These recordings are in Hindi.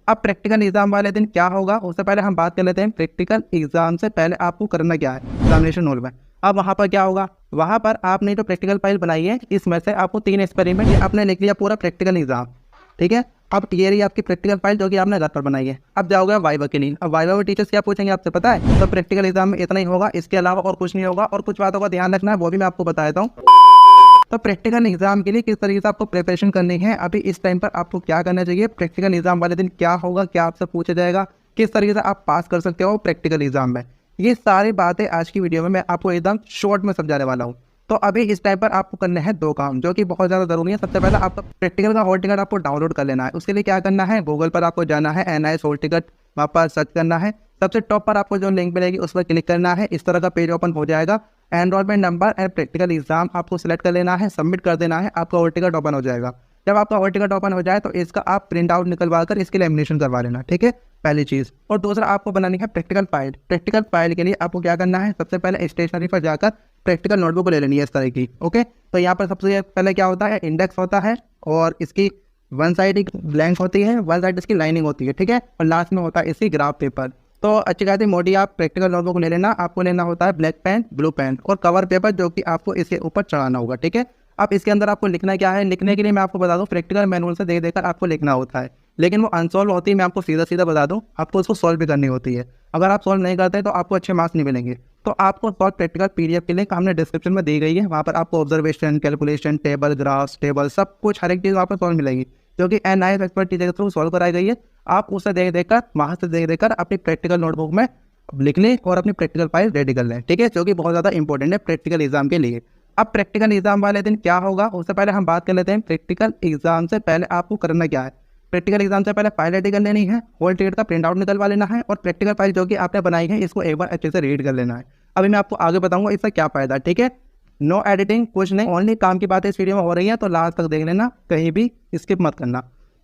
अब प्रैक्टिकल एग्जाम वाले दिन क्या होगा उससे पहले हम बात कर लेते हैं प्रैक्टिकल एग्जाम से पहले आपको करना क्या है एग्जामिनेशन हॉल में। अब वहाँ पर क्या होगा, वहाँ पर आपने जो प्रैक्टिकल फाइल बनाई है इसमें से आपको 3 एक्सपेरिमेंट आपने लिख लिया पूरा प्रैक्टिकल एग्जाम, ठीक है। अब ये रही आपकी प्रैक्टिकल फाइल जो कि आपने घर पर बनाई है। अब जाओगे वाइवा के लिए। अब वाइवा में टीचर्स क्या पूछेंगे आपसे पता है? तो प्रैक्टिकल एग्जाम में इतना ही होगा, इसके अलावा और कुछ नहीं होगा। और कुछ बातों का ध्यान रखना है वो भी मैं आपको बता देता हूँ। तो प्रैक्टिकल एग्जाम के लिए किस तरीके से आपको प्रिपरेशन करनी है, अभी इस टाइम पर आपको क्या करना चाहिए, प्रैक्टिकल एग्जाम वाले दिन क्या होगा, क्या आपसे पूछा जाएगा, किस तरीके से आप पास कर सकते हो प्रैक्टिकल एग्जाम में, ये सारी बातें आज की वीडियो में मैं आपको एकदम शॉर्ट में समझाने वाला हूँ। तो अभी इस टाइम पर आपको करने हैं 2 काम जो कि बहुत ज़्यादा जरूरी है। सबसे पहले आपका प्रैक्टिकल का हॉल टिकट आपको डाउनलोड कर लेना है। उसके लिए क्या करना है, गूगल पर आपको जाना है, NIS हॉल टिकट, वहाँ पर सर्च करना है। सबसे टॉप पर आपको जो लिंक मिलेगी उस पर क्लिक करना है। इस तरह का पेज ओपन हो जाएगा। Enrolment number and practical exam आपको सिलेक्ट कर लेना है, सबमिट कर देना है, आपका हॉल टिकट ओपन हो जाएगा। जब आपका हॉल टिकट ओपन हो जाए तो इसका आप प्रिंट आउट निकलवा कर इसकी लैमिनेशन करवा लेना, ठीक है, पहली चीज़। और दूसरा आपको बनानी है प्रैक्टिकल फाइल। प्रैक्टिकल फाइल के लिए आपको क्या करना है, सबसे पहले स्टेशनरी पर जाकर प्रैक्टिकल नोटबुक ले लेनी है इस तरह की, ओके। तो यहाँ पर सबसे पहले क्या होता है, इंडेक्स होता है और इसकी वन साइड ब्लैंक होती है, वन साइड इसकी लाइनिंग होती है, ठीक है। और लास्ट में होता है इसकी ग्राफ पेपर। तो अच्छी खासी मोटी आप प्रैक्टिकल नोटबुक ले लेना। आपको लेना होता है ब्लैक पेन, ब्लू पेन और कवर पेपर जो कि आपको इसके ऊपर चढ़ाना होगा, ठीक है। अब इसके अंदर आपको लिखना क्या है, लिखने के लिए मैं आपको बता दूं प्रैक्टिकल मैनुअल से देख देकर आपको लिखना होता है, लेकिन वो अनसॉल्व होती है। मैं आपको सीधा सीधा बता दूं, आपको उसको सॉल्व भी करनी होती है। अगर आप सॉल्व नहीं करते तो आपको अच्छे मार्क्स नहीं मिलेंगे। तो आपको सॉल्व प्रैक्टिकल PDF की लिंक हमने डिस्क्रिप्शन में दी गई है। वहाँ पर आपको observation, calculation, table, graphs, table सब कुछ हर एक चीज़ वहाँ पर सॉल्व मिलेगी जो कि NIS एक्सपर्ट टीचर के थ्रू सॉल्व कराई गई है। आप उसे देख देखकर वहाँ से देख देखकर अपनी प्रैक्टिकल नोटबुक में लिख लें और अपनी प्रैक्टिकल फाइल रेडी कर लें, ठीक है, जो कि बहुत ज़्यादा इंपॉर्टेंट है प्रैक्टिकल एग्जाम के लिए। अब प्रैक्टिकल एग्जाम वाले दिन क्या होगा उससे पहले हम बात कर लेते हैं प्रैक्टिकल एग्जाम से पहले आपको करना क्या है। प्रैक्टिकल एग्जाम से पहले फाइल रेडी कर लेनी है, हॉल टिकट का प्रिंट आउट निकलवा लेना है और प्रैक्टिकल फाइल जो कि आपने बनाई है इसको एक बार अच्छे से रीड कर लेना है। अभी मैं आपको आगे बताऊंगा इसका क्या फायदा, ठीक है। नो एडिटिंग, कुछ नहीं, ओनली काम की बातें इस वीडियो में हो रही है, तो लास्ट तक देख लेना, कहीं भी स्किप मत करना।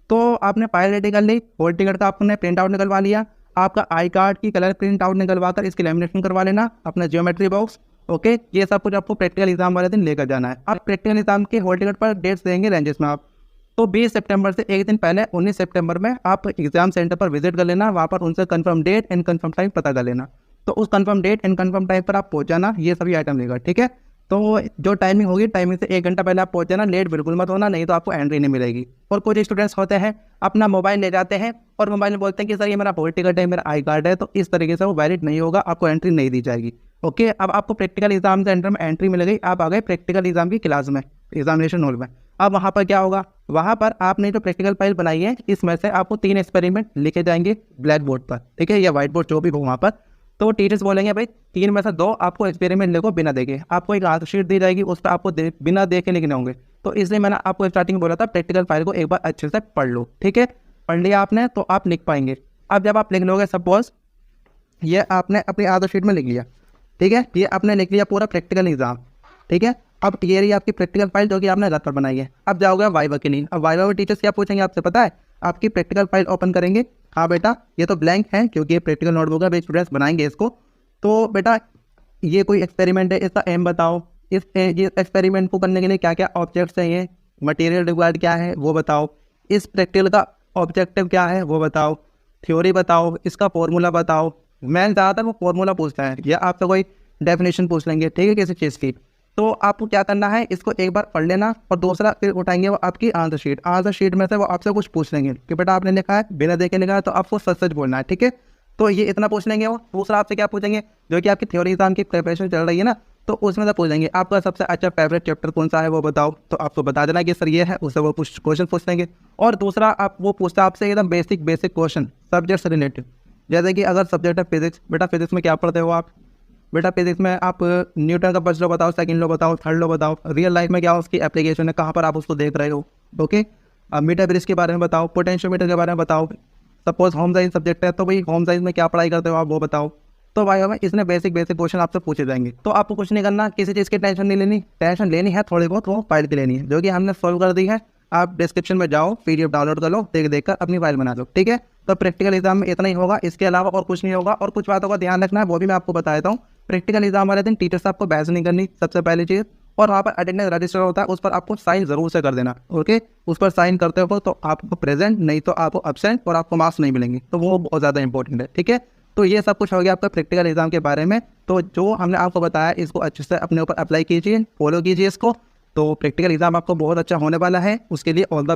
तो आपने फाइल रेडी कर ली, हॉल टिकट का आपने प्रिंट आउट निकलवा लिया, आपका आई कार्ड की कलर प्रिंट आउट निकलवा कर इसकी लैमिनेशन करवा लेना, अपना ज्योमेट्री बॉक्स, ओके। ये सब कुछ आपको प्रैक्टिकल एग्जाम वाले दिन लेकर जाना है। आप प्रैक्टिकल एग्जाम के हॉल टिकट पर डेट्स देंगे रेंजेस में आप, तो 20 सितंबर से एक दिन पहले 19 सितंबर में आप एग्जाम सेंटर पर विजिट कर लेना। वहाँ पर उनसे confirm date and confirm time पता कर लेना। तो उस confirm date and confirm time पर आप पहुँच जाना, ये सभी आइटम लेगा, ठीक है। तो जो टाइमिंग होगी टाइमिंग से 1 घंटा पहले आप पहुँच जाना, लेट बिल्कुल मत होना, नहीं तो आपको एंट्री नहीं मिलेगी। और कुछ स्टूडेंट्स होते हैं अपना मोबाइल ले जाते हैं और मोबाइल में बोलते हैं कि सर ये मेरा हॉल टिकट है, मेरा आई कार्ड है, तो इस तरीके से वो वैलिड नहीं होगा, आपको एंट्री नहीं दी जाएगी, ओके। अब आपको प्रैक्टिकल एग्जाम सेंटर में एंट्री मिल गई, आप आ गए प्रैक्टिकल एग्जाम की क्लास में, एग्जामिनेशन हॉल में। अब वहाँ पर क्या होगा, वहाँ पर आपने जो प्रैक्टिकल फाइल बनाई है इसमें से आपको 3 एक्सपेरिमेंट लिखे जाएंगे ब्लैक बोर्ड पर, ठीक है, या व्हाइट बोर्ड जो भी हो वहाँ पर। तो टीचर्स बोलेंगे भाई 3 में से 2 आपको एक्सपेरिमेंट लिखो बिना देखे। आपको एक आंसर शीट दी जाएगी, उस पर आपको बिना देखे लिखने होंगे। तो इसलिए मैंने आपको स्टार्टिंग बोला था प्रैक्टिकल फाइल को एक बार अच्छे से पढ़ लो, ठीक है। पढ़ लिया आपने तो आप लिख पाएंगे। अब जब आप लिख लोगे, सपोज ये आपने अपनी आंसर शीट में लिख लिया, ठीक है, ये आपने लिख लिया पूरा प्रैक्टिकल एग्जाम, ठीक है। अब ये रही आपकी प्रैक्टिकल फाइल जो कि आपने घर पर बनाई है। अब जाओगे वाइवा के लिए। अब वाइवा में टीचर्स क्या पूछेंगे आपसे पता है? आपकी प्रैक्टिकल फाइल ओपन करेंगे, हाँ बेटा ये तो ब्लैंक है क्योंकि ये प्रैक्टिकल नोटबुक है, स्टूडेंट्स बनाएंगे इसको। तो बेटा ये कोई एक्सपेरिमेंट है, इसका एम बताओ, ये एक्सपेरिमेंट को करने के लिए क्या क्या ऑब्जेक्ट्स चाहिए, मटेरियल रिक्वायर्ड क्या है वो बताओ, इस प्रैक्टिकल का ऑब्जेक्टिव क्या है वो बताओ, थ्योरी बताओ, इसका फॉर्मूला बताओ। मैं ज़्यादातर वो फॉर्मूला पूछता है या आपसे कोई डेफिनेशन पूछ लेंगे, ठीक है, किसी चीज़ की। तो आपको क्या करना है, इसको एक बार पढ़ लेना और दूसरा फिर उठाएंगे वो आपकी आंसर शीट। आंसर शीट में से वो आपसे कुछ पूछ लेंगे कि बेटा आपने लिखा है, बिना देखे लिखा है, तो आपको सच सच बोलना है, ठीक है। तो ये इतना पूछ लेंगे वो। दूसरा आपसे क्या पूछेंगे, जो कि आपकी थ्योरी एग्जाम की प्रिपरेशन चल रही है ना, तो उसमें से पूछेंगे आपका सबसे अच्छा फेवरेट चैप्टर कौन सा है वो बताओ। तो आपको बता देना कि सर ये है, उससे वो क्वेश्चन पूछ लेंगे। और दूसरा आप वो पूछता है आपसे एकदम बेसिक क्वेश्चन सब्जेक्ट से रिलेटेड, जैसे कि अगर सब्जेक्ट है फिजिक्स, बेटा फिजिक्स में क्या पढ़ते हो आप, बेटा फिजिक्स में आप न्यूटन का फर्स्ट लॉ बताओ, सेकंड लॉ बताओ, थर्ड लॉ बताओ, रियल लाइफ में क्या उसकी एप्लीकेशन है, कहाँ पर आप उसको देख रहे हो, ओके। मीटर ब्रिज के बारे में बताओ, पोटेंशियोमीटर के बारे में बताओ। सपोज होम साइंस सब्जेक्ट है तो भाई होम साइंस में क्या पढ़ाई करते हो आप वो बताओ। तो भाई हमें इसने बेसिक क्वेश्चन आपसे पूछे जाएंगे। तो आपको कुछ नहीं करना, किसी चीज़ की टेंशन नहीं लेनी, टेंशन लेनी है थोड़ी बहुत वो फाइल की लेनी है जो कि हमने सॉल्व कर दी है। आप डिस्क्रिप्शन में जाओ, PDF डाउनलोड कर लो, देख कर अपनी फाइल बना लो, ठीक है। तो प्रैक्टिकल एग्जाम में इतना ही होगा, इसके अलावा और कुछ नहीं होगा। और कुछ बातों का ध्यान रखना है वो भी मैं आपको बता देता हूँ। प्रैक्टिकल एग्जाम वाले दिन टीचर साहब को बहस नहीं करनी, सबसे पहली चीज़। और वहाँ पर अटेंडेंस रजिस्टर होता है, उस पर आपको साइन जरूर से कर देना। ओके, उस पर साइन करते हो तो आपको प्रेजेंट, नहीं तो आपको अब्सेंट और आपको मार्क्स नहीं मिलेंगे, तो वो बहुत ज़्यादा इंपॉर्टेंट है। ठीक है, तो ये सब कुछ हो गया आपका प्रैक्टिकल एग्जाम के बारे में। तो जो हमने आपको बताया इसको अच्छे से अपने ऊपर अप्लाई कीजिए, फॉलो कीजिए इसको, तो प्रैक्टिकल एग्जाम आपको बहुत अच्छा होने वाला है। उसके लिए ऑल द